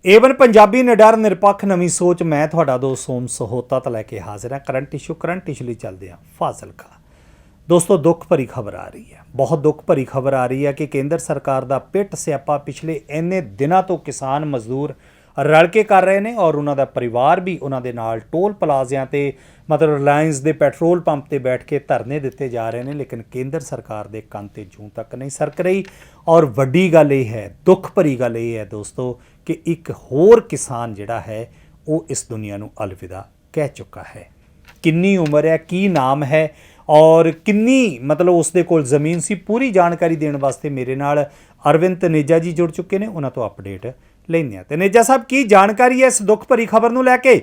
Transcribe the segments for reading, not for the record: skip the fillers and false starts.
Avon Punjabi ਨਿਡਰ ਨਿਰਪੱਖ ਨਵੀਂ ਸੋਚ ਮੈਂ ਤੁਹਾਡਾ ਦੋਸਤ ਸੋਮ ਸਹੋਤਾ ਤਾਂ ਲੈ ਕੇ ਹਾਜ਼ਰ ਹਾਂ। ਕਰੰਟ ਇਸ਼ੂ ਲਈ ਚੱਲਦੇ ਹਾਂ ਫਾਜ਼ਿਲਕਾ। ਦੋਸਤੋ, ਦੁੱਖ ਭਰੀ ਖਬਰ ਆ ਰਹੀ ਹੈ, ਬਹੁਤ ਦੁੱਖ ਭਰੀ ਖਬਰ ਆ ਰਹੀ ਹੈ ਕਿ ਕੇਂਦਰ ਸਰਕਾਰ ਦਾ ਪਿੱਟ ਸਿਆਪਾ ਪਿਛਲੇ ਇੰਨੇ ਦਿਨਾਂ ਤੋਂ ਕਿਸਾਨ ਮਜ਼ਦੂਰ ਰਲ ਕੇ ਕਰ ਰਹੇ ਨੇ ਔਰ ਉਹਨਾਂ ਦਾ ਪਰਿਵਾਰ ਵੀ ਉਹਨਾਂ ਦੇ ਨਾਲ ਟੋਲ ਪਲਾਜ਼ਿਆਂ ਤੇ ਮਤਲਬ ਰਿਲਾਇੰਸ ਦੇ ਪੈਟਰੋਲ ਪੰਪ ਤੇ ਬੈਠ ਕੇ ਧਰਨੇ ਦਿੱਤੇ ਜਾ ਰਹੇ ਨੇ, ਲੇਕਿਨ ਕੇਂਦਰ ਸਰਕਾਰ ਦੇ ਕੰਨ ਤੇ ਜੂੰ ਤੱਕ ਨਹੀਂ ਸਰਕ ਰਹੀ। ਔਰ ਵੱਡੀ ਗੱਲ ਇਹ ਹੈ, ਦੁੱਖ ਭਰੀ ਗੱਲ ਇਹ ਹੈ ਦੋਸਤੋ ਕਿ ਇੱਕ ਹੋਰ ਕਿਸਾਨ ਜਿਹੜਾ ਹੈ ਉਹ ਇਸ ਦੁਨੀਆ ਨੂੰ ਅਲਵਿਦਾ ਕਹਿ ਚੁੱਕਾ ਹੈ। ਕਿੰਨੀ ਉਮਰ ਹੈ, ਕੀ ਨਾਮ ਹੈ ਔਰ ਕਿੰਨੀ ਮਤਲਬ ਉਸ ਦੇ ਕੋਲ ਜ਼ਮੀਨ ਸੀ, ਪੂਰੀ ਜਾਣਕਾਰੀ ਦੇਣ ਵਾਸਤੇ ਮੇਰੇ ਨਾਲ ਅਰਵਿੰਦ ਤਨੇਜਾ ਜੀ ਜੁੜ ਚੁੱਕੇ ਨੇ। ਉਹਨਾਂ ਤੋਂ ਅਪਡੇਟ ਲੈਂਦੇ ਹਾਂ। ਤਨੇਜਾ ਸਾਹਿਬ, ਕੀ ਜਾਣਕਾਰੀ ਹੈ ਇਸ ਦੁੱਖ ਭਰੀ ਖਬਰ ਨੂੰ ਲੈ ਕੇ?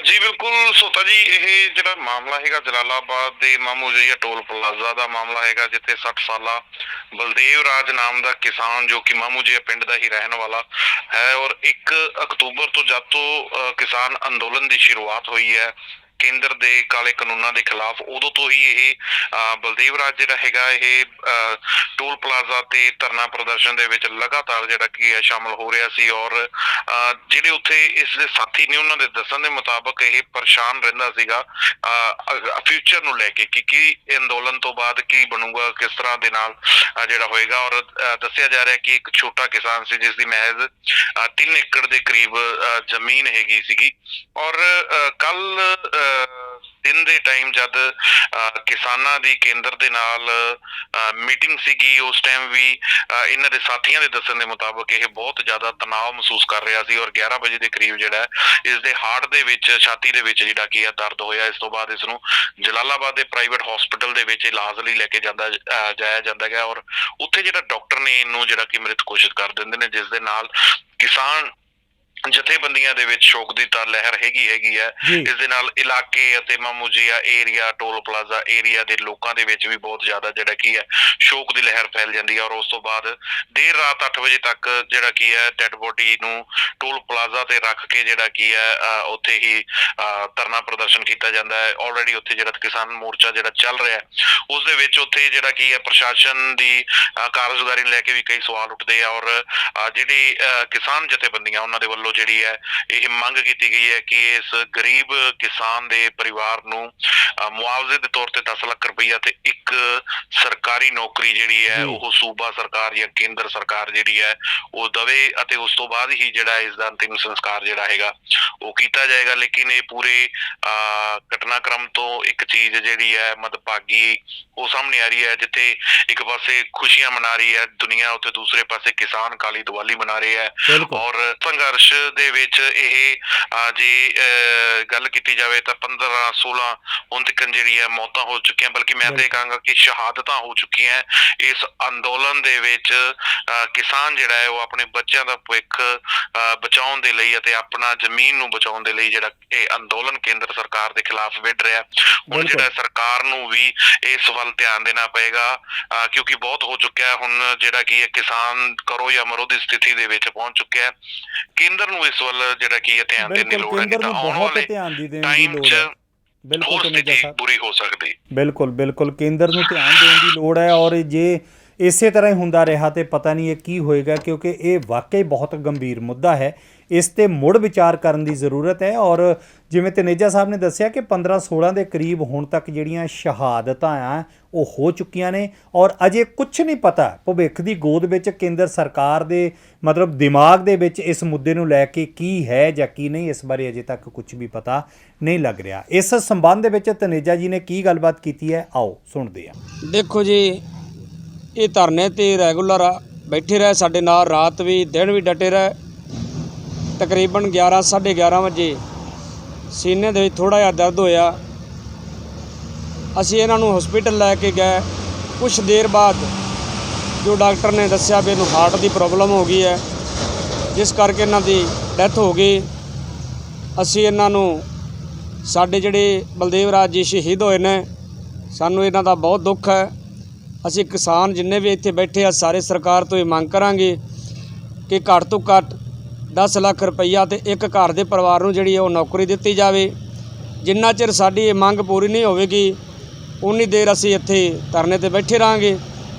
ਜੀ ਬਿਲकुल ਸੋਤਾ ਜੀ, ਇਹ ਜਿਹੜਾ ਮਾਮਲਾ ਹੈਗਾ ਜਲਾਲਾਬਾਦ ਦੇ ਮਾਮੂਜੀਆ ਟੋਲ ਪਲਾਜ਼ਾ ਦਾ ਮਾਮਲਾ ਹੈਗਾ, ਜਿੱਥੇ 60 ਸਾਲਾ ਬਲਦੇਵ ਰਾਜ ਨਾਮ ਦਾ ਕਿਸਾਨ ਜੋ ਕਿ ਮਾਮੂਜੀਆ ਪਿੰਡ ਦਾ ਹੀ ਰਹਿਣ ਵਾਲਾ ਹੈ ਔਰ 1 ਅਕਤੂਬਰ ਤੋਂ ਜਦ ਤੋਂ ਕਿਸਾਨ ਅੰਦੋਲਨ ਦੀ ਸ਼ੁਰੂਆਤ ਹੋਈ ਹੈ ਕੇਂਦਰ ਦੇ ਕਾਲੇ ਕਾਨੂੰਨਾਂ ਦੇ ਖਿਲਾਫ, ਉਦੋਂ ਤੋਂ ਹੀ ਇਹ ਬਲਦੇਵ ਰਾਜ ਜਿਹੜਾ ਹੈਗਾ ਇਹ ਟੋਲ ਪਲਾਜ਼ਾ ਤੇ ਧਰਨਾ ਪ੍ਰਦਰਸ਼ਨ ਦੇ ਵਿੱਚ ਲਗਾਤਾਰ ਜਿਹੜਾ ਕੀ ਹੈ ਸ਼ਾਮਲ ਹੋ ਰਿਹਾ ਸੀ ਔਰ ਜਿਹੜੇ ਉੱਥੇ ਇਸ ਦੇ ਸਾਥੀ ਨੇ ਉਹਨਾਂ ਦੇ ਦੱਸਣ ਦੇ ਮੁਤਾਬਕ ਇਹ ਪਰੇਸ਼ਾਨ ਰਹਿੰਦਾ ਸੀਗਾ ਫਿਊਚਰ ਨੂੰ ਲੈ ਕੇ ਕਿ ਕੀ ਅੰਦੋਲਨ ਤੋਂ ਬਾਅਦ ਕੀ ਬਣੂਗਾ, ਕਿਸ ਤਰ੍ਹਾਂ ਦੇ ਨਾਲ ਜਿਹੜਾ ਹੋਏਗਾ। ਔਰ ਦੱਸਿਆ ਜਾ ਰਿਹਾ ਕਿ ਇੱਕ ਛੋਟਾ ਕਿਸਾਨ ਸੀ ਜਿਸ ਦੀ ਮਹਿਜ਼ 3 ਏਕੜ ਦੇ ਕਰੀਬ ਜ਼ਮੀਨ ਹੈਗੀ ਸੀਗੀ ਔਰ ਕੱਲ ਦਿਨ ਦੇ ਟਾਈਮ ਜਦ ਕਿਸਾਨਾਂ ਦੀ ਕੇਂਦਰ ਦੇ ਨਾਲ ਮੀਟਿੰਗ ਸੀਗੀ, ਉਸ ਟਾਈਮ ਵੀ ਇਹਨਾਂ ਦੇ ਸਾਥੀਆਂ ਦੇ ਦੱਸਣ ਦੇ ਮੁਤਾਬਕ ਇਹ ਬਹੁਤ ਜ਼ਿਆਦਾ ਤਣਾਅ ਮਹਿਸੂਸ ਕਰ ਰਿਹਾ ਸੀ ਔਰ 11 ਵਜੇ ਦੇ ਕਰੀਬ ਜਿਹੜਾ ਇਸ ਦੇ ਹਾਰਟ ਦੇ ਵਿੱਚ, ਛਾਤੀ ਦੇ ਵਿੱਚ ਜਿਹੜਾ ਕੀ ਹੈ ਦਰਦ ਹੋਇਆ। ਇਸ ਤੋਂ ਬਾਅਦ ਇਸ ਨੂੰ ਜਲਾਲਾਬਾਦ ਦੇ ਪ੍ਰਾਈਵੇਟ ਹਸਪੀਟਲ ਦੇ ਵਿੱਚ ਇਲਾਜ ਲਈ ਲੈ ਕੇ ਜਾਇਆ ਜਾਂਦਾ ਹੈ ਔਰ ਉੱਥੇ ਜਿਹੜਾ ਡਾਕਟਰ ਨੇ ਇਹਨੂੰ ਜਿਹੜਾ ਕਿ ਮ੍ਰਿਤ ਘੋਸ਼ਿਤ ਕਰ ਦਿੰਦੇ ਨੇ, ਜਿਸ ਦੇ ਨਾਲ ਕਿਸਾਨ ਜਥੇਬੰਦੀਆਂ ਦੇ ਵਿੱਚ ਸ਼ੋਕ ਦੀ ਤਾਂ ਲਹਿਰ ਹੈਗੀ ਹੈ। ਇਸ ਦੇ ਨਾਲ ਇਲਾਕੇ ਅਤੇ ਮਾਮੂਜੀਆ ਏਰੀਆ, ਟੋਲ ਪਲਾਜ਼ਾ ਏਰੀਆ ਦੇ ਲੋਕਾਂ ਦੇ ਵਿੱਚ ਵੀ ਬਹੁਤ ਜ਼ਿਆਦਾ ਜਿਹੜਾ ਕੀ ਹੈ ਸ਼ੋਕ ਦੀ ਲਹਿਰ ਫੈਲ ਜਾਂਦੀ ਹੈ ਔਰ ਉਸ ਤੋਂ ਬਾਅਦ ਦੇਰ ਰਾਤ 8 ਵਜੇ ਤੱਕ ਜਿਹੜਾ ਕੀ ਹੈ ਡੈਡ ਬੋਡੀ ਨੂੰ ਟੋਲ ਪਲਾਜ਼ਾ ਤੇ ਰੱਖ ਕੇ ਜਿਹੜਾ ਕੀ ਹੈ ਉੱਥੇ ਹੀ ਧਰਨਾ ਪ੍ਰਦਰਸ਼ਨ ਕੀਤਾ ਜਾਂਦਾ ਹੈ। ਆਲਰੇਡੀ ਉੱਥੇ ਜਿਹੜਾ ਕਿਸਾਨ ਮੋਰਚਾ ਜਿਹੜਾ ਚੱਲ ਰਿਹਾ ਉਸ ਦੇ ਵਿੱਚ ਉੱਥੇ ਜਿਹੜਾ ਕੀ ਹੈ ਪ੍ਰਸ਼ਾਸਨ ਦੀ ਕਾਰਜਗੁਜ਼ਾਰੀ ਨੂੰ ਲੈ ਕੇ ਵੀ ਕਈ ਸਵਾਲ ਉੱਠਦੇ ਆ ਔਰ ਜਿਹੜੀ ਕਿਸਾਨ ਜਥੇਬੰਦੀਆਂ ਉਹਨਾਂ ਦੇ ਵੱਲੋਂ ਜਿਹੜੀ ਹੈ ਇਹ ਮੰਗ ਕੀਤੀ ਗਈ ਹੈ ਕਿ ਇਸ ਗਰੀਬ ਕਿਸਾਨ ਦੇ ਪਰਿਵਾਰ ਨੂੰ ਮੁਆਵਜ਼ੇ ਦੇ ਤੌਰ ਤੇ 10 ਲੱਖ ਰੁਪਈਆ ਤੇ ਇੱਕ ਸਰਕਾਰੀ ਨੌਕਰੀ ਜਿਹੜੀ ਹੈ ਉਹ ਸੂਬਾ ਸਰਕਾਰ ਜਾਂ ਕੇਂਦਰ ਸਰਕਾਰ ਜਿਹੜੀ ਹੈ ਉਹ ਦਵੇ ਅਤੇ ਉਸ ਤੋਂ ਬਾਅਦ ਹੀ ਜਿਹੜਾ ਇਸ ਦਾ ਅੰਤਿਮ ਸੰਸਕਾਰ ਜਿਹੜਾ ਹੈਗਾ ਉਹ ਕੀਤਾ ਜਾਏਗਾ। ਲੇਕਿਨ ਇਹ ਪੂਰੇ ਘਟਨਾਕ੍ਰਮ ਤੋਂ ਇੱਕ ਚੀਜ਼ ਜਿਹੜੀ ਹੈ ਮੰਦਭਾਗੀ ਉਹ ਸਾਹਮਣੇ ਆ ਰਹੀ ਹੈ, ਜਿੱਥੇ ਇੱਕ ਪਾਸੇ ਖੁਸ਼ੀਆਂ ਮਨਾ ਰਹੀ ਹੈ ਦੁਨੀਆ, ਉੱਥੇ ਦੂਸਰੇ ਪਾਸੇ ਕਿਸਾਨ ਕਾਲੀ ਦੀਵਾਲੀ ਮਨਾ ਰਹੇ ਹੈ ਔਰ ਸੰਘਰਸ਼ ਦੇ ਵਿੱਚ ਇਹ ਜੇ ਗੱਲ ਕੀਤੀ ਜਾਵੇ ਤਾਂ 15-16 ਹੁਣ ਤੱਕ ਜਿਹੜੀ ਹੈ ਮੌਤਾਂ ਹੋ ਚੁੱਕੀਆਂ, ਬਲਕਿ ਮੈਂ ਤਾਂ ਇਹ ਕਹਾਂਗਾ ਕਿ ਸ਼ਹਾਦਤਾਂ ਹੋ ਚੁੱਕੀਆਂ ਇਸ ਅੰਦੋਲਨ ਦੇ ਵਿੱਚ। ਕਿਸਾਨ ਜਿਹੜਾ ਹੈ ਉਹ ਆਪਣੇ ਬੱਚਿਆਂ ਦਾ ਭਵਿੱਖ ਬਚਾਉਣ ਦੇ ਲਈ ਅਤੇ ਆਪਣਾ ਜ਼ਮੀਨ ਨੂੰ ਬਚਾਉਣ ਦੇ ਲਈ ਜਿਹੜਾ ਇਹ ਅੰਦੋਲਨ ਕੇਂਦਰ ਸਰਕਾਰ ਦੇ ਖਿਲਾਫ ਵਿੱਢ ਰਿਹਾ। ਹੁਣ ਜਿਹੜਾ ਸਰਕਾਰ ਨੂੰ ਵੀ ਇਸ ਵੱਲ ਧਿਆਨ ਦੇਣਾ ਪਏਗਾ ਕਿਉਂਕਿ ਬਹੁਤ ਹੋ ਚੁੱਕਿਆ ਹੈ ਹੁਣ ਜਿਹੜਾ ਕੀ ਹੈ ਕਿਸਾਨ ਕਰੋ ਜਾਂ ਮਰੋ ਦੀ ਸਥਿਤੀ ਦੇ ਵਿੱਚ ਪਹੁੰਚ ਚੁੱਕਿਆ ਹੈ। ਕੇਂਦਰ ਨੂੰ ਇਸ ਵੱਲ ਜਿਹੜਾ ਕੀ ਹੈ ਧਿਆਨ ਦੇਣ ਦੀ ਲੋੜ ਹੈ, ਨਹੀਂ ਤਾਂ ਆਉਣ ਵਾਲੇ ਟਾਈਮ 'ਚ ਬਿਲਕੁਲ ਬੁਰੀ ਹੋ ਸਕਦੀ। ਬਿਲਕੁਲ ਕੇਂਦਰ ਨੂੰ ਧਿਆਨ ਦੇਣ ਦੀ ਲੋੜ ਹੈ ਔਰ ਜੇ ਇਸੇ ਤਰ੍ਹਾਂ ਹੀ ਹੁੰਦਾ ਰਿਹਾ ਤੇ ਪਤਾ ਨਹੀਂ ਇਹ ਕੀ ਹੋਏਗਾ, ਕਿਉਂਕਿ ਇਹ ਵਾਕਈ ਬਹੁਤ ਗੰਭੀਰ ਮੁੱਦਾ ਹੈ। ਇਸ ਤੇ ਮੁੜ ਵਿਚਾਰ ਕਰਨ ਦੀ ਜ਼ਰੂਰਤ ਹੈ ਔਰ ਜਿਵੇਂ ਤਨੇਜਾ ਸਾਹਿਬ ਨੇ ਦੱਸਿਆ ਕਿ 15-16 ਦੇ ਕਰੀਬ ਹੁਣ ਤੱਕ ਜਿਹੜੀਆਂ ਸ਼ਹਾਦਤਾਂ ਆ ਉਹ ਹੋ ਚੁੱਕੀਆਂ ਨੇ ਔਰ ਅਜੇ ਕੁਛ ਨਹੀਂ ਪਤਾ ਭਵਿੱਖ ਦੀ ਗੋਦ ਵਿੱਚ ਕੇਂਦਰ ਸਰਕਾਰ ਦੇ ਮਤਲਬ ਦਿਮਾਗ ਦੇ ਵਿੱਚ ਇਸ ਮੁੱਦੇ ਨੂੰ ਲੈ ਕੇ ਕੀ ਹੈ ਜਾਂ ਕੀ ਨਹੀਂ, ਇਸ ਬਾਰੇ ਅਜੇ ਤੱਕ ਕੁਛ ਵੀ ਪਤਾ ਨਹੀਂ ਲੱਗ ਰਿਹਾ। ਇਸ ਸੰਬੰਧ ਦੇ ਵਿੱਚ ਤਨੇਜਾ ਜੀ ਨੇ ਕੀ ਗੱਲਬਾਤ ਕੀਤੀ ਹੈ, ਆਓ ਸੁਣਦੇ ਹਾਂ। ਦੇਖੋ ਜੀ, ਇਹ ਧਰਨੇ ਤੇ ਰੈਗੂਲਰ ਬੈਠੇ ਰਹੇ, ਸਾਡੇ ਨਾਲ ਰਾਤ ਵੀ ਦਿਨ ਵੀ ਡਟੇ ਰਹੇ। ਤਕਰੀਬਨ 11-11:30 ਵਜੇ ਸੀਨੇ ਦੇ ਵਿੱਚ ਥੋੜ੍ਹਾ ਜਿਹਾ ਦਰਦ ਹੋਇਆ, ਅਸੀਂ ਇਹਨਾਂ ਨੂੰ ਹਸਪੀਟਲ ਲੈ ਕੇ ਗਏ। ਕੁਛ ਦੇਰ ਬਾਅਦ ਜੋ ਡਾਕਟਰ ਨੇ ਦੱਸਿਆ ਵੀ ਇਹਨੂੰ ਹਾਰਟ ਦੀ ਪ੍ਰੋਬਲਮ ਹੋ ਗਈ ਹੈ, ਜਿਸ ਕਰਕੇ ਇਹਨਾਂ ਦੀ ਡੈਥ ਹੋ ਗਈ। ਅਸੀਂ ਇਹਨਾਂ ਨੂੰ, ਸਾਡੇ ਜਿਹੜੇ ਬਲਦੇਵ ਰਾਜ ਜੀ ਸ਼ਹੀਦ ਹੋਏ ਨੇ, ਸਾਨੂੰ ਇਹਨਾਂ ਦਾ ਬਹੁਤ ਦੁੱਖ ਹੈ। ਅਸੀਂ ਕਿਸਾਨ ਜਿੰਨੇ ਵੀ ਇੱਥੇ ਬੈਠੇ ਆ ਸਾਰੇ ਸਰਕਾਰ ਤੋਂ ਇਹ ਮੰਗ ਕਰਾਂਗੇ ਕਿ ਘੱਟ ਤੋਂ ਘੱਟ 10 ਲੱਖ ਰੁਪਈਆ ਤੇ ਇੱਕ ਘਰ ਦੇ ਪਰਿਵਾਰ ਨੂੰ ਜਿਹੜੀ ਉਹ ਨੌਕਰੀ ਦਿੱਤੀ ਜਾਵੇ। ਜਿੰਨਾ ਚਿਰ ਸਾਡੀ ਇਹ ਮੰਗ ਪੂਰੀ ਨਹੀਂ ਹੋਵੇਗੀ ਉਨੀ ਦੇਰ ਅਸੀਂ ਇੱਥੇ ਧਰਨੇ ਤੇ ਬੈਠੇ ਰਹਾਂਗੇ।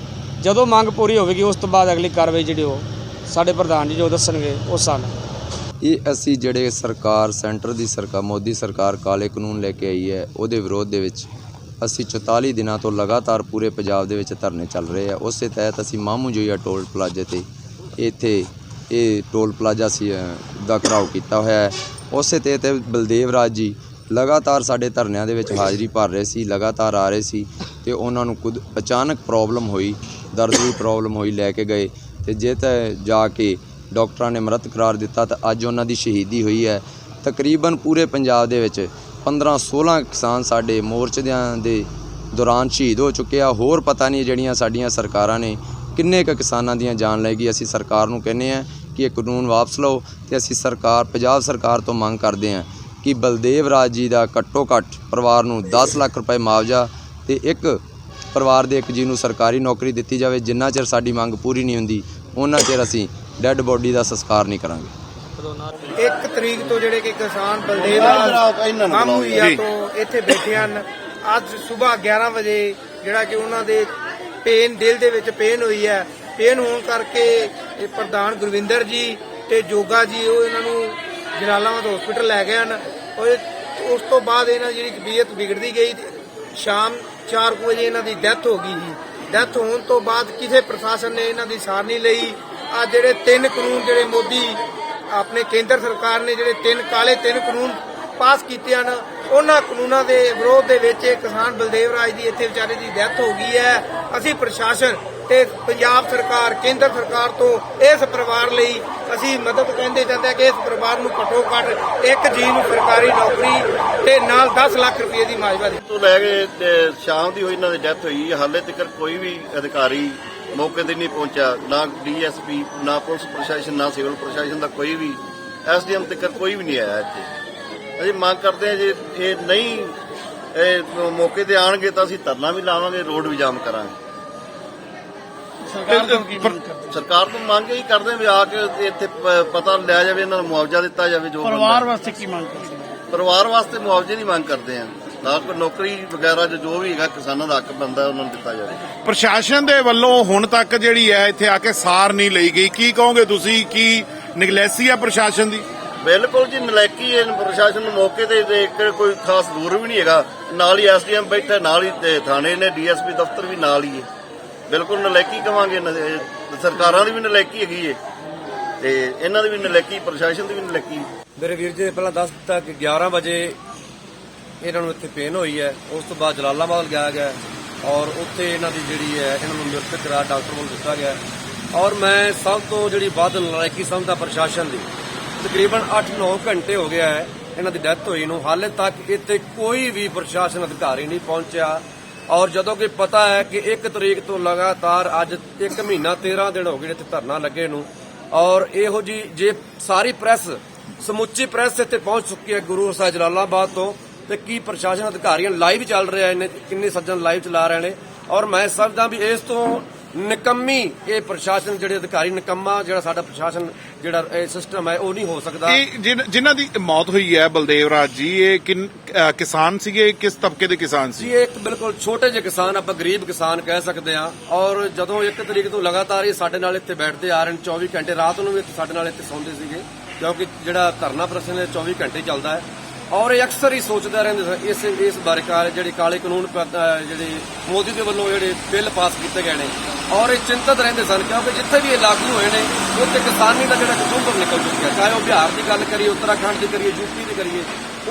ਜਦੋਂ ਮੰਗ ਪੂਰੀ ਹੋਵੇਗੀ ਉਸ ਤੋਂ ਬਾਅਦ ਅਗਲੀ ਕਾਰਵਾਈ ਜਿਹੜੀ ਉਹ ਸਾਡੇ ਪ੍ਰਧਾਨ ਜੀ ਜੋ ਦੱਸਣਗੇ ਉਸ ਨਾਲ। ਇਹ ਅਸੀਂ ਜਿਹੜੇ ਸਰਕਾਰ ਸੈਂਟਰ ਦੀ ਸਰਕਾਰ ਮੋਦੀ ਸਰਕਾਰ ਕਾਲੇ ਕਾਨੂੰਨ ਲੈ ਕੇ ਆਈ ਹੈ ਉਹਦੇ ਵਿਰੋਧ ਦੇ ਵਿੱਚ ਅਸੀਂ 44 ਦਿਨਾਂ ਤੋਂ ਲਗਾਤਾਰ ਪੂਰੇ ਪੰਜਾਬ ਦੇ ਵਿੱਚ ਧਰਨੇ ਚੱਲ ਰਹੇ ਆ। ਉਸੇ ਤਹਿਤ ਅਸੀਂ ਮਾਮੂ ਜੋਈਆ ਟੋਲ ਪਲਾਜ਼ੇ ਤੇ ਇੱਥੇ ਇਹ ਟੋਲ ਪਲਾਜ਼ਾ ਸੀ ਦਾ ਘਿਰਾਓ ਕੀਤਾ ਹੋਇਆ ਹੈ। ਉਸੇ ਤਹਿਤ ਬਲਦੇਵ ਰਾਜ ਜੀ ਲਗਾਤਾਰ ਸਾਡੇ ਧਰਨਿਆਂ ਦੇ ਵਿੱਚ ਹਾਜ਼ਰੀ ਭਰ ਰਹੇ ਸੀ, ਲਗਾਤਾਰ ਆ ਰਹੇ ਸੀ ਤੇ ਉਹਨਾਂ ਨੂੰ ਕੁਝ ਅਚਾਨਕ ਪ੍ਰੋਬਲਮ ਹੋਈ, ਦਰਦ ਦੀ ਪ੍ਰੋਬਲਮ ਹੋਈ, ਲੈ ਕੇ ਗਏ ਤੇ ਜੇ ਤਾਂ ਜਾ ਕੇ ਡਾਕਟਰਾਂ ਨੇ ਮ੍ਰਿਤ ਕਰਾਰ ਦਿੱਤਾ ਤਾਂ ਅੱਜ ਉਹਨਾਂ ਦੀ ਸ਼ਹੀਦੀ ਹੋਈ ਹੈ। ਤਕਰੀਬਨ ਪੂਰੇ ਪੰਜਾਬ ਦੇ ਵਿੱਚ 15-16 ਕਿਸਾਨ ਸਾਡੇ ਮੋਰਚਿਆਂ ਦੇ ਦੌਰਾਨ ਸ਼ਹੀਦ ਹੋ ਚੁੱਕੇ ਆ। ਹੋਰ ਪਤਾ ਨਹੀਂ ਜਿਹੜੀਆਂ ਸਾਡੀਆਂ ਸਰਕਾਰਾਂ ਨੇ ਕਿੰਨੇ ਕੁ ਕਿਸਾਨਾਂ ਦੀਆਂ ਜਾਨ ਲੈ ਗਈ। ਅਸੀਂ ਸਰਕਾਰ ਨੂੰ ਕਹਿੰਦੇ ਹਾਂ ਕਿ ਇਹ ਕਾਨੂੰਨ ਵਾਪਸ ਲਓ ਤੇ ਅਸੀਂ ਪੰਜਾਬ ਸਰਕਾਰ ਤੋਂ ਮੰਗ ਕਰਦੇ ਹਾਂ ਕਿ ਬਲਦੇਵ ਰਾਜ ਜੀ ਦਾ ਘੱਟੋ ਘੱਟ ਪਰਿਵਾਰ ਨੂੰ 10 ਲੱਖ ਰੁਪਏ ਮੁਆਵਜ਼ਾ ਤੇ ਇੱਕ ਪਰਿਵਾਰ ਦੇ ਇੱਕ ਜੀ ਨੂੰ ਸਰਕਾਰੀ ਨੌਕਰੀ ਦਿੱਤੀ ਜਾਵੇ। ਜਿੰਨਾ ਚਿਰ ਸਾਡੀ ਮੰਗ ਪੂਰੀ ਨਹੀਂ ਹੁੰਦੀ ਉਹਨਾਂ ਚਿਰ ਅਸੀਂ ਡੈੱਡ ਬੋਡੀ ਦਾ ਸੰਸਕਾਰ ਨਹੀਂ ਕਰਾਂਗੇ। 1 ਤਰੀਕ ਤੋਂ ਜਿਹੜੇ ਕਿ ਕਿਸਾਨ ਬਲਦੇਵ ਰਾਜ ਮਾਮੂ ਜੋਈਆ ਤੋਂ ਇੱਥੇ ਬੈਠੇ ਹਨ, ਅੱਜ ਸਵੇਰ 11 ਵਜੇ ਜਿਹੜਾ ਕਿ ਉਹਨਾਂ ਦੇ ਦਿਲ ਦੇ ਵਿੱਚ ਪੇਨ ਹੋਈ ਹੈ। ਪੇਨ ਹੋਣ ਕਰਕੇ ਇਹ ਪ੍ਰਧਾਨ ਗੁਰਵਿੰਦਰ ਜੀ ਤੇ ਜੋਗਾ ਜੀ ਉਹ ਇਹਨਾਂ ਨੂੰ ਜਲਾਲਾਬਾਦ ਹਸਪੀਟਲ ਲੈ ਗਏ ਹਨ। ਉਸ ਤੋਂ ਬਾਅਦ ਇਹਨਾਂ ਦੀ ਜਿਹੜੀ ਤਬੀਅਤ ਵਿਗੜਦੀ ਗਈ, ਸ਼ਾਮ 4 ਵਜੇ ਇਹਨਾਂ ਦੀ ਡੈਥ ਹੋ ਗਈ ਸੀ। ਡੈਥ ਹੋਣ ਤੋਂ ਬਾਅਦ ਕਿਸੇ ਪ੍ਰਸ਼ਾਸਨ ਨੇ ਇਹਨਾਂ ਦੀ ਸਾਰ ਨਹੀਂ ਲਈ। ਆ ਜਿਹੜੇ 3 ਕਾਨੂੰਨ ਜਿਹੜੇ ਮੋਦੀ ਆਪਣੇ ਕੇਂਦਰ ਸਰਕਾਰ ਨੇ ਜਿਹੜੇ 3 ਕਾਨੂੰਨ ਪਾਸ ਕੀਤੇ ਹਨ, ਉਹਨਾਂ ਕਾਨੂੰਨਾਂ ਦੇ ਵਿਰੋਧ ਦੇ ਵਿੱਚ ਕਿਸਾਨ ਬਲਦੇਵ ਰਾਜ ਦੀ ਇੱਥੇ ਵਿਚਾਰੇ ਦੀ ਡੈਥ ਹੋ ਗਈ ਹੈ। ਅਸੀਂ ਪ੍ਰਸ਼ਾਸਨ ਤੇ ਪੰਜਾਬ ਸਰਕਾਰ ਕੇਂਦਰ ਸਰਕਾਰ ਤੋਂ ਇਸ ਪਰਿਵਾਰ ਲਈ ਅਸੀਂ ਮਦਦ ਕਹਿੰਦੇ ਜਾਂਦੇ ਕਿ ਇਸ ਪਰਿਵਾਰ ਨੂੰ ਘੱਟੋ ਘੱਟ ਇੱਕ ਜੀ ਨੂੰ ਸਰਕਾਰੀ ਨੌਕਰੀ ਤੇ ਨਾਲ 10 ਲੱਖ ਰੁਪਏ ਦੀ ਮੁਆਵਜ਼ਾ ਦੇ ਤੋਂ ਲੈ ਕੇ ਤੇ ਸ਼ਾਮ ਦੀ ਹੋਈ ਇਹਨਾਂ ਦੀ ਡੈਥ ਹੋਈ। ਹਾਲੇ ਤੱਕ ਕੋਈ ਵੀ ਅਧਿਕਾਰੀ ਮੌਕੇ ਤੇ ਨਹੀਂ ਪਹੁੰਚਿਆ, ਨਾ ਡੀਐਸਪੀ, ਨਾ ਪੁਲਿਸ ਪ੍ਰਸ਼ਾਸਨ, ਨਾ ਸਿਵਲ ਪ੍ਰਸ਼ਾਸਨ ਦਾ ਕੋਈ ਵੀ, ਐਸਡੀਐਮ ਤੱਕ ਕੋਈ ਵੀ ਨਹੀਂ ਆਇਆ ਇੱਥੇ। ਅਸੀਂ ਮੰਗ ਕਰਦੇ ਹਾਂ ਜੇ ਇਹ ਨਹੀਂ ਮੌਕੇ ਤੇ ਆਣਗੇ ਤਾਂ ਅਸੀਂ ਧਰਨਾ ਵੀ ਲਾਵਾਂਗੇ, ਰੋਡ ਵੀ ਜਾਮ ਕਰਾਂਗੇ। ਸਰਕਾਰ ਤੋਂ ਮੰਗ ਹੀ ਕਰਦੇ ਹਾਂ ਵੀ ਆ ਕੇ ਇੱਥੇ ਪਤਾ ਲਿਆ ਜਾਵੇ, ਇਹਨਾਂ ਨੂੰ ਮੁਆਵਜ਼ਾ ਦਿੱਤਾ ਜਾਵੇ। ਜੋ ਪਰਿਵਾਰ ਵਾਸਤੇ ਕੀ ਮੰਗ ਕਰਦੇ? ਪਰਿਵਾਰ ਵਾਸਤੇ ਮੁਆਵਜ਼ੇ ਦੀ ਮੰਗ ਕਰਦੇ ਹਾਂ, ਨਾ ਕੋਈ ਨੌਕਰੀ ਵਗੈਰਾ ਜੋ ਵੀ ਹੈਗਾ ਕਿਸਾਨਾਂ ਦਾ ਹੱਕ ਬਣਦਾ ਉਹਨਾਂ ਨੂੰ ਦਿੱਤਾ ਜਾਵੇ। ਪ੍ਰਸ਼ਾਸਨ ਦੇ ਵੱਲੋਂ ਹੁਣ ਤੱਕ ਜਿਹੜੀ ਹੈ ਇੱਥੇ ਆ ਕੇ ਸਾਰ ਨਹੀਂ ਲਈ ਗਈ, ਕੀ ਕਹੋਗੇ ਤੁਸੀਂ? ਕੀ ਨਿਗਲੈਂਸੀ ਹੈ ਪ੍ਰਸ਼ਾਸਨ ਦੀ? ਬਿਲਕੁਲ ਜੀ, ਨਲਾਇਕੀ ਹੈ ਪ੍ਰਸ਼ਾਸਨ ਨੂੰ। ਮੌਕੇ ਤੇ ਕੋਈ ਖਾਸ ਦੂਰ ਵੀ ਨਹੀਂ ਹੈਗਾ, ਨਾਲ ਹੀ ਐਸਡੀਐਮ ਬੈਠਾ, ਨਾਲ ਹੀ ਥਾਣੇ ਨੇ, ਡੀਐਸਪੀ ਦਫ਼ਤਰ ਵੀ ਨਾਲ ਹੀ ਹੈ। ਬਿਲਕੁਲ ਨਲਾਇਕੀ ਕਵਾਂਗੇ, ਸਰਕਾਰਾਂ ਦੀ ਵੀ ਨਲਾਇਕੀ ਹੈਗੀ ਹੈ ਤੇ ਇਹਨਾਂ ਦੀ ਵੀ ਨਲਾਇਕੀ, ਪ੍ਰਸ਼ਾਸਨ ਦੀ ਵੀ ਨਲਾਇਕੀ। ਮੇਰੇ ਵੀਰ ਜੀ ਨੇ ਪਹਿਲਾਂ ਦੱਸ ਦਿੱਤਾ ਕਿ 11 ਵਜੇ ਇਹਨਾਂ ਨੂੰ ਇੱਥੇ ਪੇਨ ਹੋਈ ਹੈ। ਉਸ ਤੋਂ ਬਾਅਦ ਜਲਾਲਾਬਾਦ ਲਿਜਾਇਆ ਗਿਆ ਔਰ ਉੱਥੇ ਇਹਨਾਂ ਦੀ ਜਿਹੜੀ ਹੈ ਇਹਨਾਂ ਨੂੰ ਮ੍ਰਿਤਕ ਕਰਾਰ ਡਾਕਟਰ ਵੱਲੋਂ ਦਿੱਤਾ ਗਿਆ। ਔਰ ਮੈਂ ਸਭ ਤੋਂ ਜਿਹੜੀ ਵੱਧ ਨਲਾਇਕੀ ਸਮਝਦਾ ਪ੍ਰਸ਼ਾਸਨ ਦੀ, ਤਕਰੀਬਨ 8-9 ਘੰਟੇ ਹੋ ਗਿਆ ਹੈ ਇਹਨਾਂ ਦੀ ਡੈਥ ਹੋਈ ਨੂੰ, ਹਾਲੇ ਤੱਕ ਇੱਥੇ ਕੋਈ ਵੀ ਪ੍ਰਸ਼ਾਸਨ ਅਧਿਕਾਰੀ ਨਹੀਂ ਪਹੁੰਚਿਆ। ਔਰ ਜਦੋਂ ਕਿ ਪਤਾ ਹੈ ਕਿ 1 ਤਰੀਕ ਤੋਂ ਲਗਾਤਾਰ ਅੱਜ 1 ਮਹੀਨਾ 13 ਦਿਨ ਹੋ ਗਏ ਇੱਥੇ ਧਰਨਾ ਲੱਗੇ ਨੂੰ, ਔਰ ਇਹੋ ਜੀ ਜੇ ਸਾਰੀ ਪ੍ਰੈਸ, ਸਮੁੱਚੀ ਪ੍ਰੈਸ ਇੱਥੇ ਪਹੁੰਚ ਚੁੱਕੀ ਹੈ ਗੁਰੂ ਸਾਹਿਬ ਜਲਾਲਾਬਾਦ ਤੋਂ, ਤੇ ਕੀ ਪ੍ਰਸ਼ਾਸਨ ਅਧਿਕਾਰੀਆਂ ਲਾਈਵ ਚੱਲ ਰਿਹਾ ਨੇ, ਕਿੰਨੇ ਸੱਜਣ ਲਾਈਵ ਚਲਾ ਰਹੇ ਨੇ। ਔਰ ਮੈਂ ਸਮਝਦਾ ਵੀ ਇਸ ਤੋਂ ਨਿਕੰਮੀ ਇਹ ਪ੍ਰਸ਼ਾਸਨ, ਜਿਹੜੇ ਅਧਿਕਾਰੀ ਨਿਕੰਮਾ ਜਿਹੜਾ ਸਾਡਾ ਪ੍ਰਸ਼ਾਸਨ ਜਿਹੜਾ ਇਹ ਸਿਸਟਮ ਹੈ ਉਹ ਨਹੀਂ ਹੋ ਸਕਦਾ। ਜਿਨ੍ਹਾਂ ਦੀ ਮੌਤ ਹੋਈ ਹੈ ਬਲਦੇਵ ਰਾਜ ਜੀ, ਇਹ ਕਿਸਾਨ ਸੀਗੇ? ਕਿਸ ਤਬਕੇ ਦੇ ਕਿਸਾਨ ਸੀ? ਇਹ ਇੱਕ ਬਿਲਕੁਲ ਛੋਟੇ ਜਿਹੇ ਕਿਸਾਨ, ਆਪਾਂ ਗਰੀਬ ਕਿਸਾਨ ਕਹਿ ਸਕਦੇ ਹਾਂ। ਔਰ ਜਦੋਂ 1 ਤਰੀਕ ਤੋਂ ਲਗਾਤਾਰ ਇਹ ਸਾਡੇ ਨਾਲ ਇੱਥੇ ਬੈਠਦੇ ਆ ਰਹੇ ਨੇ, 24 ਘੰਟੇ ਰਾਤ ਨੂੰ ਵੀ ਸਾਡੇ ਨਾਲ ਇੱਥੇ ਸੌਂਦੇ ਸੀਗੇ, ਕਿਉਂਕਿ ਜਿਹੜਾ ਧਰਨਾ ਪ੍ਰਦਰਸ਼ਨ 24 ਘੰਟੇ ਚੱਲਦਾ ਹੈ। ਔਰ ਇਹ ਅਕਸਰ ਹੀ ਸੋਚਦੇ ਰਹਿੰਦੇ ਸਨ ਇਸ ਬਾਰੇ, ਜਿਹੜੇ ਕਾਲੇ ਕਾਨੂੰਨ ਜਿਹੜੇ ਮੋਦੀ ਦੇ ਵੱਲੋਂ ਜਿਹੜੇ ਬਿੱਲ ਪਾਸ ਕੀਤੇ ਗਏ ਨੇ, ਔਰ ਇਹ ਚਿੰਤਤ ਰਹਿੰਦੇ ਸਨ ਕਿਉਂਕਿ ਜਿੱਥੇ ਵੀ ਇਹ ਲਾਗੂ ਹੋਏ ਨੇ ਉੱਥੇ ਕਿਸਾਨੀ ਦਾ ਜਿਹੜਾ ਕਸੂਰ ਨਿਕਲ ਚੁੱਕਿਆ, ਚਾਹੇ ਉਹ ਬਿਹਾਰ ਦੀ ਗੱਲ ਕਰੀਏ, ਉੱਤਰਾਖੰਡ ਦੀ ਕਰੀਏ, ਯੂਪੀ ਦੀ ਕਰੀਏ।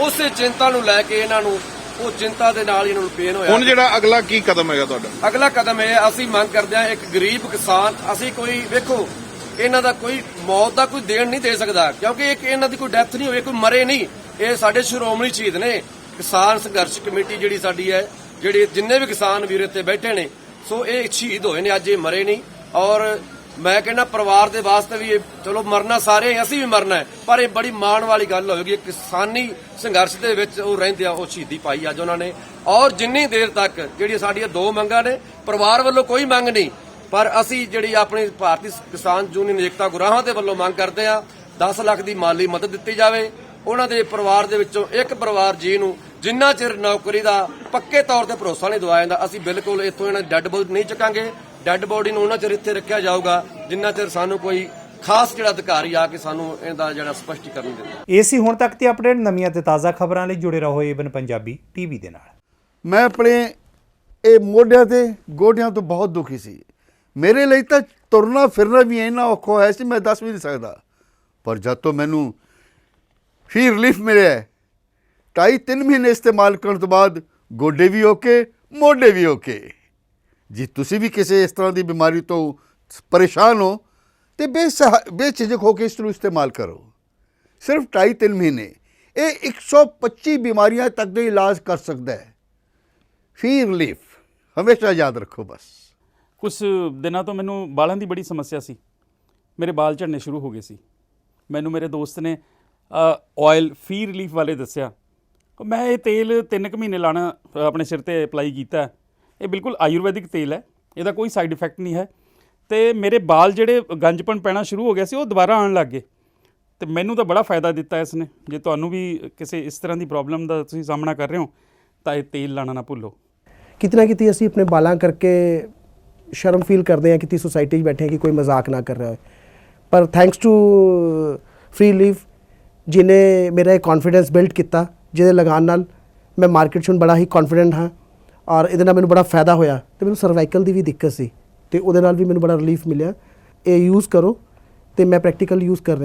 ਉਸੇ ਚਿੰਤਾ ਨੂੰ ਲੈ ਕੇ ਇਹਨਾਂ ਨੂੰ, ਉਹ ਚਿੰਤਾ ਦੇ ਨਾਲ ਇਹਨਾਂ ਨੂੰ ਪੇਨ ਹੋਇਆ। ਹੁਣ ਜਿਹੜਾ ਅਗਲਾ ਕੀ ਕਦਮ ਹੈਗਾ ਤੁਹਾਡਾ? ਅਗਲਾ ਕਦਮ ਇਹ ਅਸੀਂ ਮੰਗ ਕਰਦੇ ਹਾਂ, ਇੱਕ ਗਰੀਬ ਕਿਸਾਨ, ਅਸੀਂ ਕੋਈ ਵੇਖੋ ਇਹਨਾਂ ਦਾ ਕੋਈ ਮੌਤ ਦਾ ਕੋਈ ਦੇਣ ਨਹੀਂ ਦੇ ਸਕਦਾ ਕਿਉਂਕਿ ਇਹਨਾਂ ਦੀ ਕੋਈ ਡੈਥ ਨਹੀਂ ਹੋਈ, ਕੋਈ ਮਰੇ ਨਹੀਂ। ਇਹ ਸਾਡੇ ਸ਼੍ਰੋਮਣੀ ਸ਼ਹੀਦ ਨੇ, ਕਿਸਾਨ ਸੰਘਰਸ਼ ਕਮੇਟੀ ਜਿਹੜੀ ਸਾਡੀ ਹੈ, ਜਿਹੜੇ ਜਿੰਨੇ ਵੀ ਕਿਸਾਨ ਵੀਰ ਇੱਥੇ ਬੈਠੇ ਨੇ, ਸੋ ਇਹ ਸ਼ਹੀਦ ਹੋਏ ਨੇ, ਅੱਜ ਇਹ ਮਰੇ ਨਹੀਂ। ਔਰ ਮੈਂ ਕਹਿੰਦਾ ਪਰਿਵਾਰ ਦੇ ਵਾਸਤੇ ਵੀ ਚਲੋ ਮਰਨਾ ਸਾਰੇ, ਅਸੀਂ ਵੀ ਮਰਨਾ ਹੈ, ਪਰ ਇਹ ਬੜੀ ਮਾਣ ਵਾਲੀ ਗੱਲ ਹੋਵੇਗੀ। ਕਿਸਾਨੀ ਸੰਘਰਸ਼ ਦੇ ਵਿੱਚ ਉਹ ਰਹਿੰਦੇ ਆ, ਉਹ ਸ਼ਹੀਦੀ ਪਾਈ ਅੱਜ ਉਹਨਾਂ ਨੇ। ਔਰ ਜਿੰਨੀ ਦੇਰ ਤੱਕ ਜਿਹੜੀਆਂ ਸਾਡੀਆਂ 2 ਮੰਗਾਂ ਨੇ, ਪਰਿਵਾਰ ਵੱਲੋਂ ਕੋਈ ਮੰਗ ਨਹੀਂ, ਪਰ ਅਸੀਂ ਜਿਹੜੀ ਆਪਣੀ ਭਾਰਤੀ ਕਿਸਾਨ ਯੂਨੀਅਨ ਏਕਤਾ ਗੁਰਾਹਾਂ ਦੇ ਵੱਲੋਂ ਮੰਗ ਕਰਦੇ ਆ 10 ਲੱਖ ਦੀ ਮਾਲੀ ਮਦਦ ਦਿੱਤੀ ਜਾਵੇ ਉਹਨਾਂ ਦੇ ਪਰਿਵਾਰ ਦੇ ਵਿੱਚੋਂ ਇੱਕ ਪਰਿਵਾਰ ਜੀ ਨੂੰ, ਜਿੰਨਾ ਚਿਰ ਨੌਕਰੀ ਦਾ ਪੱਕੇ ਤੌਰ ਤੇ ਭਰੋਸਾ ਨਹੀਂ ਦਵਾਇਆ ਜਾਂਦਾ, ਅਸੀਂ ਬਿਲਕੁਲ ਇੱਥੋਂ ਇਹਨਾਂ ਦੀ ਡੈੱਡ ਬੋਡੀ ਨਹੀਂ ਚੱਕਾਂਗੇ। ਡੈੱਡ ਬੋਡੀ ਨੂੰ ਉਹਨਾਂ ਚਿਰ ਇੱਥੇ ਰੱਖਿਆ ਜਾਊਗਾ ਜਿੰਨਾ ਚਿਰ ਸਾਨੂੰ ਕੋਈ ਖਾਸ ਜਿਹੜਾ ਅਧਿਕਾਰੀ ਆ ਕੇ ਸਾਨੂੰ ਇਹਦਾ ਜਿਹੜਾ ਸਪਸ਼ਟੀਕਰਨ ਦਿੰਦਾ। ਇਹ ਸੀ ਹੁਣ ਤੱਕ ਦੀ ਅਪਡੇਟ। ਨਵੀਆਂ ਤੇ ਤਾਜ਼ਾ ਖਬਰਾਂ ਲਈ ਜੁੜੇ ਰਹੋ ਏਬਨ ਪੰਜਾਬੀ ਟੀਵੀ ਦੇ ਨਾਲ। ਮੈਂ ਆਪਣੇ ਇਹ ਮੋਢਿਆਂ ਤੇ ਗੋਡਿਆਂ ਤੋਂ ਬਹੁਤ ਦੁਖੀ ਸੀ। ਮੇਰੇ ਲਈ ਤਾਂ ਤੁਰਨਾ ਫਿਰਨਾ ਵੀ ਇੰਨਾ ਔਖਾ ਹੋਇਆ ਸੀ, ਮੈਂ ਦੱਸ ਵੀ ਨਹੀਂ ਸਕਦਾ। ਪਰ ਜਦ ਤੋਂ ਮੈਨੂੰ ਫੀ ਰਿਲੀਫ ਮਿਲਿਆ 2.5-3 ਮਹੀਨੇ ਇਸਤੇਮਾਲ ਕਰਨ ਤੋਂ ਬਾਅਦ ਗੋਡੇ ਵੀ ਓਕੇ, ਮੋਢੇ ਵੀ ਓਕੇ। ਜੇ ਤੁਸੀਂ ਵੀ ਕਿਸੇ ਇਸ ਤਰ੍ਹਾਂ ਦੀ ਬਿਮਾਰੀ ਤੋਂ ਪਰੇਸ਼ਾਨ ਹੋ ਤੇ ਬੇਝਿਜਕ ਹੋ ਕੇ ਇਸ ਨੂੰ ਇਸਤੇਮਾਲ ਕਰੋ। ਸਿਰਫ 2.5-3 ਮਹੀਨੇ ਇਹ 125 ਬਿਮਾਰੀਆਂ ਤੱਕ ਦਾ ਇਲਾਜ ਕਰ ਸਕਦਾ ਹੈ। ਫੀ ਰਿਲੀਫ ਹਮੇਸ਼ਾ ਯਾਦ ਰੱਖੋ। ਬਸ ਕੁਝ ਦਿਨਾਂ ਤੋਂ ਮੈਨੂੰ ਬਾਲਾਂ ਦੀ ਬੜੀ ਸਮੱਸਿਆ ਸੀ। ਮੇਰੇ ਬਾਲ ਝੜਨੇ ਸ਼ੁਰੂ ਹੋ ਗਏ ਸੀ। ਮੈਨੂੰ ਮੇਰੇ ਦੋਸਤ ਨੇ ਆਇਲ ਫੀ ਰਿਲੀਫ ਵਾਲੇ ਦੱਸਿਆ। ਮੈਂ ਇਹ ਤੇਲ 3 ਕੁ ਮਹੀਨੇ ਲਾਣਾ ਆਪਣੇ ਸਿਰ ਤੇ ਅਪਲਾਈ ਕੀਤਾ। ਇਹ ਬਿਲਕੁਲ ਆਯੁਰਵੈਦਿਕ ਤੇਲ ਹੈ, ਇਹਦਾ ਕੋਈ ਸਾਈਡ ਇਫੈਕਟ ਨਹੀਂ ਹੈ। ਤੇ ਮੇਰੇ ਬਾਲ ਜਿਹੜੇ ਗੰਜਪਣ ਪੈਣਾ ਸ਼ੁਰੂ ਹੋ ਗਿਆ ਸੀ ਉਹ ਦੁਬਾਰਾ ਆਉਣ ਲੱਗ ਗਏ। ਤੇ ਮੈਨੂੰ ਤਾਂ ਬੜਾ ਫਾਇਦਾ ਦਿੱਤਾ ਇਸ ਨੇ। ਜੇ ਤੁਹਾਨੂੰ ਵੀ ਕਿਸੇ ਇਸ ਤਰ੍ਹਾਂ ਦੀ ਪ੍ਰੋਬਲਮ ਦਾ ਤੁਸੀਂ ਸਾਹਮਣਾ ਕਰ ਰਹੇ ਹੋ ਤਾਂ ਇਹ ਤੇਲ ਲਾਣਾ ਨਾ ਭੁੱਲੋ। ਕਿਤੇ ਨਾ ਕਿਤੇ ਅਸੀਂ ਆਪਣੇ ਬਾਲਾਂ ਕਰਕੇ ਸ਼ਰਮ ਫੀਲ ਕਰਦੇ ਹਾਂ ਕਿ ਸੋਸਾਇਟੀ 'ਚ ਬੈਠੇ ਹਾਂ ਕਿ ਕੋਈ ਮਜ਼ਾਕ ਨਾ ਕਰ ਰਿਹਾ ਹੋਏ। ਪਰ ਥੈਂਕਸ ਟੂ ਫ੍ਰੀ ਲੀਫ ਜਿਹਨੇ ਮੇਰਾ ਇਹ ਕੌਨਫੀਡੈਂਸ ਬਿਲਡ ਕੀਤਾ, ਜਿਹਦੇ ਲਗਾਉਣ ਨਾਲ ਮੈਂ ਮਾਰਕੀਟ 'ਚ ਹੁਣ ਬੜਾ ਹੀ ਕੌਨਫੀਡੈਂਟ ਹਾਂ ਔਰ ਇਹਦੇ ਨਾਲ ਮੈਨੂੰ ਬੜਾ ਫਾਇਦਾ ਹੋਇਆ। ਤੇ ਮੈਨੂੰ ਸਰਵਾਈਕਲ ਦੀ ਵੀ ਦਿੱਕਤ ਸੀ ਤੇ ਉਹਦੇ ਨਾਲ ਵੀ ਮੈਨੂੰ ਬੜਾ ਰਿਲੀਫ ਮਿਲਿਆ। ਇਹ ਯੂਜ਼ ਕਰੋ ਤੇ ਮੈਂ ਪ੍ਰੈਕਟੀਕਲ ਯੂਜ਼ ਕਰ ਰਿਹਾ।